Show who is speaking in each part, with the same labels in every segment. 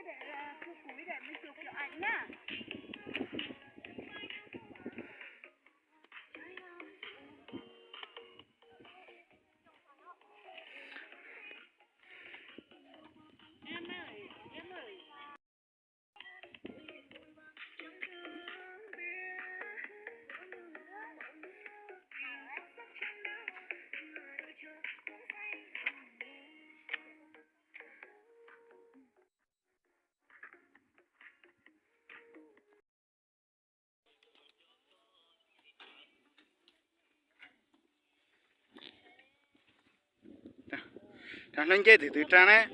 Speaker 1: để thu củi để mình chụp kiểu ảnh nhá. Em ơi.
Speaker 2: Thằng lên chơi từ trang đấy.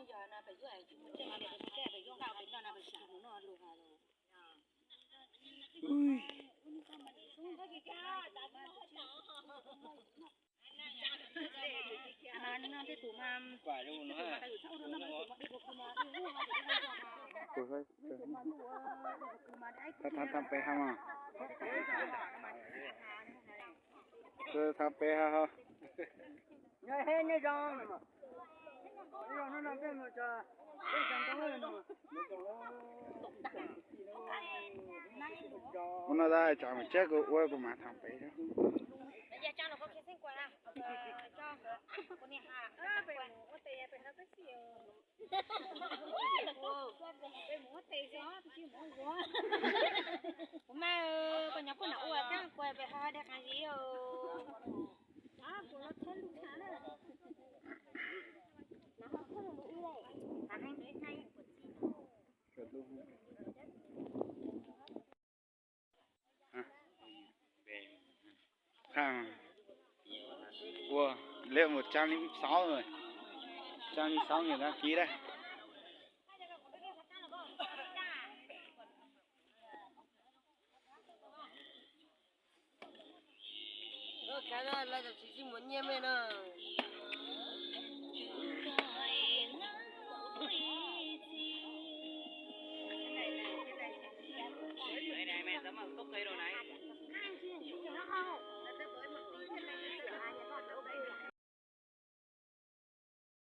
Speaker 1: Giờ là phải rưỡi chứ mình chơi để mình chơi phải dùng gạo đến là phải xả nó lùi hà rồi. Nó cái tủ mà
Speaker 2: Quả luôn nó ha. Tham pe ha mà. Tham pe ha.
Speaker 3: Nhớ hết nhớ rong mà. Nó làm cái mà cho cái chẳng có hơn mà.
Speaker 2: Nó ra chọn một chiếc của mà tham pe đó.
Speaker 1: bây giờ cho nó có cái sinh quả à? Cho con này hà. Phải mua tê phải nó cái gì? Phải mua tê gió chứ mua gió. Mà con nhóc con nào uổng đang quay về hai đẹp cái gì rồi? Đó, của nó thân đúng khá là. Nó không thân là đủ đây. Thằng anh thấy hay.
Speaker 2: Thằng wow, lên 106 rồi, 106.000 đăng ký đây.
Speaker 3: Cái đó là chỉ muốn nhem này nè.